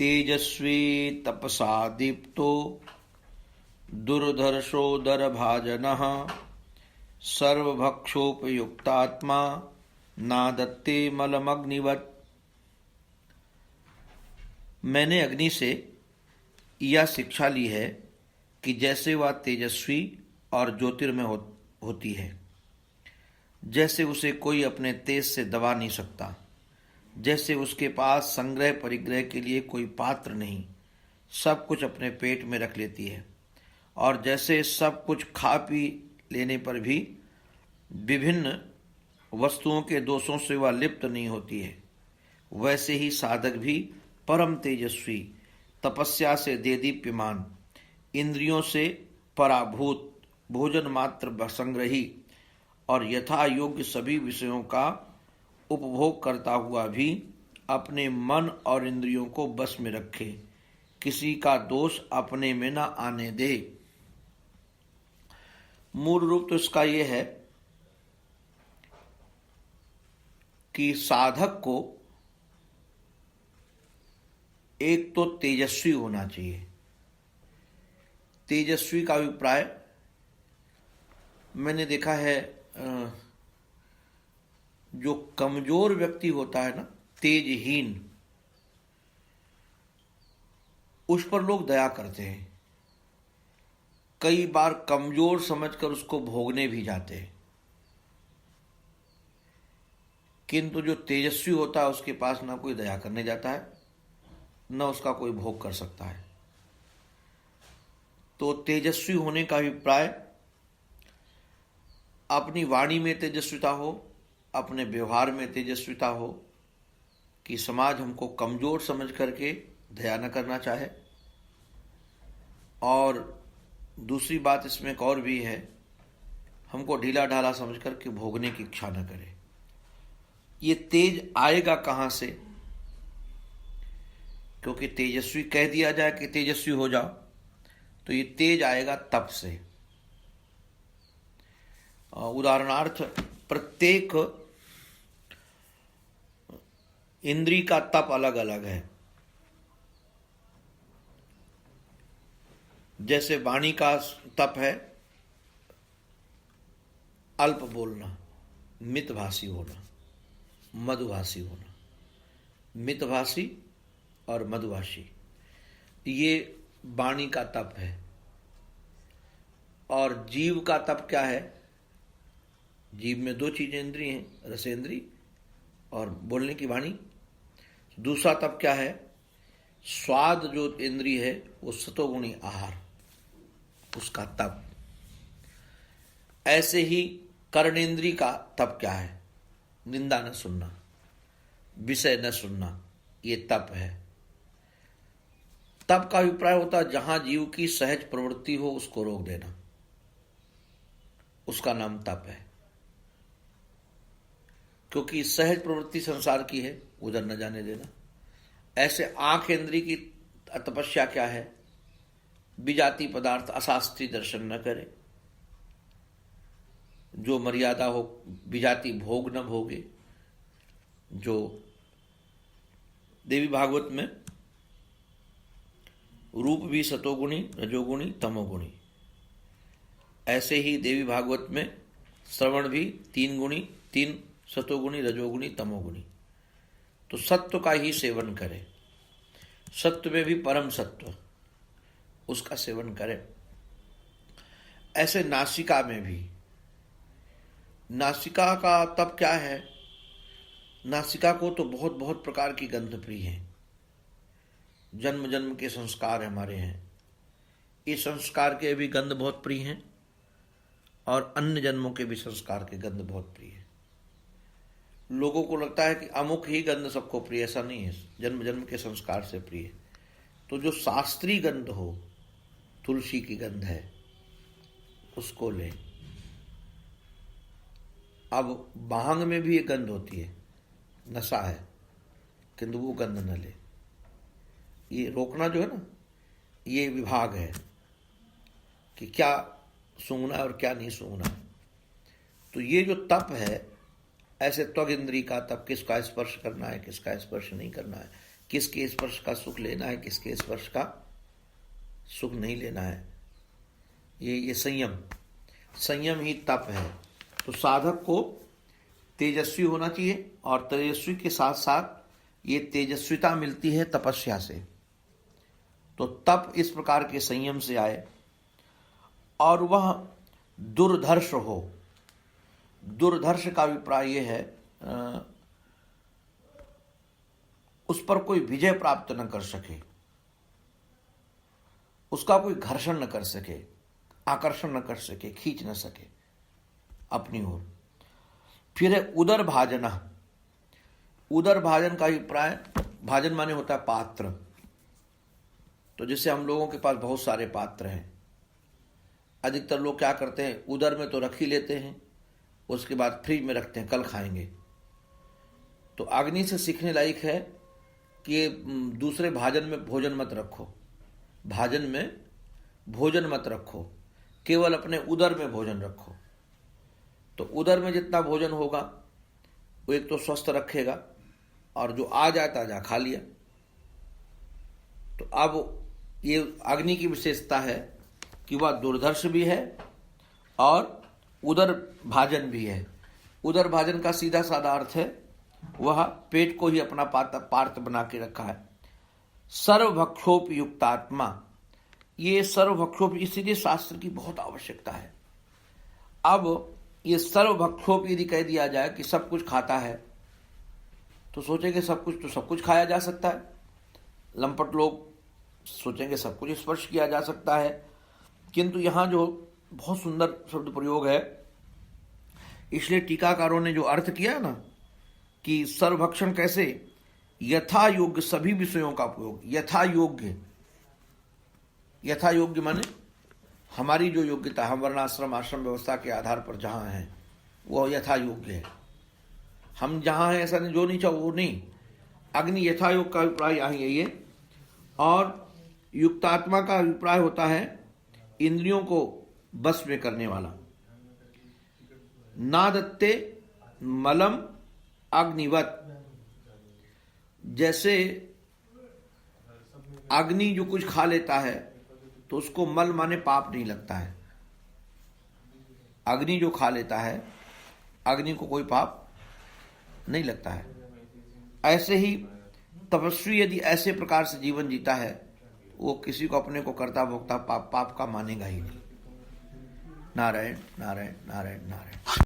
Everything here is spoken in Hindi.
तेजस्वी तपसा दीप्तो दुर्धर्षोदरभाजनः सर्वभक्षोपयुक्तात्मा नादत्ते मलमग्निवत्। मैंने अग्नि से यह शिक्षा ली है कि जैसे वह तेजस्वी और ज्योतिर्मय होती है, जैसे उसे कोई अपने तेज से दबा नहीं सकता, जैसे उसके पास संग्रह परिग्रह के लिए कोई पात्र नहीं, सब कुछ अपने पेट में रख लेती है, और जैसे सब कुछ खा पी लेने पर भी विभिन्न वस्तुओं के दोषों से वह लिप्त नहीं होती है, वैसे ही साधक भी परम तेजस्वी, तपस्या से देदीप्यमान, इंद्रियों से पराभूत, भोजन मात्र संग्रही और यथा योग्य सभी विषयों का उपभोग करता हुआ भी अपने मन और इंद्रियों को बस में रखे, किसी का दोष अपने में न आने दे। मूल रूप तो इसका यह है कि साधक को एक तो तेजस्वी होना चाहिए। तेजस्वी का अभिप्राय मैंने देखा है, जो कमजोर व्यक्ति होता है ना, तेजहीन, उस पर लोग दया करते हैं, कई बार कमजोर समझकर उसको भोगने भी जाते हैं। किंतु जो तेजस्वी होता है उसके पास ना कोई दया करने जाता है, न उसका कोई भोग कर सकता है। तो तेजस्वी होने का अभिप्राय अपनी वाणी में तेजस्विता हो, अपने व्यवहार में तेजस्विता हो, कि समाज हमको कमजोर समझ करके दया न करना चाहे। और दूसरी बात इसमें एक और भी है, हमको ढीला ढाला समझ करके भोगने की इच्छा न करे। ये तेज आएगा कहाँ से? क्योंकि तेजस्वी कह दिया जाए कि तेजस्वी हो जाओ, तो ये तेज आएगा तप से। उदाहरणार्थ, प्रत्येक इंद्री का तप अलग अलग है। जैसे वाणी का तप है अल्प बोलना, मितभाषी होना, मधुभाषी होना। मितभाषी और मधुभाषी, ये वाणी का तप है। और जीव का तप क्या है? जीव में दो चीजें इंद्री हैं, रसेंद्री और बोलने की वाणी। दूसरा तप क्या है? स्वाद जो इंद्री है वो सतोगुणी आहार, उसका तप। ऐसे ही कर्णेंद्री का तप क्या है? निंदा न सुनना, विषय न सुनना, ये तप है। तप का अभिप्राय होता है जहां जीव की सहज प्रवृत्ति हो उसको रोक देना, उसका नाम तप है। क्योंकि सहज प्रवृत्ति संसार की है, उधर न जाने देना। ऐसे आंख इंद्री की तपस्या क्या है? विजाति पदार्थ अशास्त्रीय दर्शन न करे, जो मर्यादा हो विजाति भोग न भोगे। जो देवी भागवत में रूप भी सतोगुणी, रजोगुणी, तमोगुणी, ऐसे ही देवी भागवत में श्रवण भी तीन गुणी, तीन सतोगुणी, रजोगुणी, तमोगुणी। तो सत्व का ही सेवन करें, सत्व में भी परम सत्व, उसका सेवन करें। ऐसे नासिका में भी, नासिका का तप क्या है? नासिका को तो बहुत बहुत प्रकार की गंध प्रिय है। जन्म जन्म के संस्कार हमारे हैं, इस संस्कार के भी गंध बहुत प्रिय हैं, और अन्य जन्मों के भी संस्कार के गंध बहुत प्रिय है। लोगों को लगता है कि अमुक ही गंध सबको प्रिय, ऐसा नहीं है, जन्म जन्म के संस्कार से प्रिय। तो जो शास्त्रीय गंध हो, तुलसी की गंध है, उसको लें। अब भांग में भी एक गंध होती है, नशा है, किंतु वो गंध न ले। ये रोकना जो है ना, ये विभाग है कि क्या सूंघना है और क्या नहीं सूंघना है। तो ये जो तप है, ऐसे त्वग इंद्री का तप, किसका स्पर्श करना है, किसका स्पर्श नहीं करना है, किसके स्पर्श का सुख लेना है, किसके स्पर्श का सुख नहीं लेना है। ये संयम ही तप है। तो साधक को तेजस्वी होना चाहिए, और तेजस्वी के साथ साथ ये तेजस्विता मिलती है तपस्या से। तो तप इस प्रकार के संयम से आए, और वह दुर्धर्ष हो। दुर्धर्ष का अभिप्राय यह है उस पर कोई विजय प्राप्त न कर सके, उसका कोई घर्षण न कर सके, आकर्षण न कर सके, खींच न सके अपनी ओर। फिर है उदर भाजन। उदर भाजन का अभिप्राय, भाजन माने होता है पात्र। तो जैसे हम लोगों के पास बहुत सारे पात्र हैं, अधिकतर लोग क्या करते हैं, उदर में तो रख ही लेते हैं, उसके बाद फ्रिज में रखते हैं, कल खाएंगे। तो अग्नि से सीखने लायक है कि दूसरे भाजन में भोजन मत रखो, भाजन में भोजन मत रखो, केवल अपने उदर में भोजन रखो। तो उदर में जितना भोजन होगा वो एक तो स्वस्थ रखेगा, और जो आ जाए ताजा खा लिया। तो अब ये अग्नि की विशेषता है कि वह दुर्धर्ष भी है और उदर भाजन भी है। उदर भाजन का सीधा साधा अर्थ है वह पेट को ही अपना पार्थ बना के रखा है। सर्वभक्षोप युक्तात्मा, ये सर्वभक्षोप इसीलिए शास्त्र की बहुत आवश्यकता है। अब ये सर्वभक्षोप यदि कह दिया जाए कि सब कुछ खाता है, तो सोचेंगे सब कुछ खाया जा सकता है। लंपट लोग सोचेंगे सब कुछ स्पर्श किया जा सकता है। किंतु यहाँ जो बहुत सुंदर शब्द प्रयोग है, इसलिए टीकाकारों ने जो अर्थ किया ना कि सर्वभक्षण कैसे, यथा योग्य सभी विषयों का उपयोग। यथा योग्य माने हमारी जो योग्यता, हम वर्णाश्रम आश्रम व्यवस्था के आधार पर जहाँ हैं वो यथा योग्य है। हम जहाँ हैं ऐसा नहीं, जो नहीं चाहो वो नहीं। अग्नि यथा योग का अभिप्राय यहाँ यही है। और युक्तात्मा का अभिप्राय होता है इंद्रियों को बस में करने वाला। नादत्ते मलम अग्निवत, जैसे अग्नि जो कुछ खा लेता है तो उसको मल माने पाप नहीं लगता है। अग्नि जो खा लेता है, अग्नि को कोई पाप नहीं लगता है। ऐसे ही तपस्वी यदि ऐसे प्रकार से जीवन जीता है, वो किसी को अपने को कर्ता भोक्ता पाप का मानेगा ही नहीं। नारायण नारायण नारायण नारायण।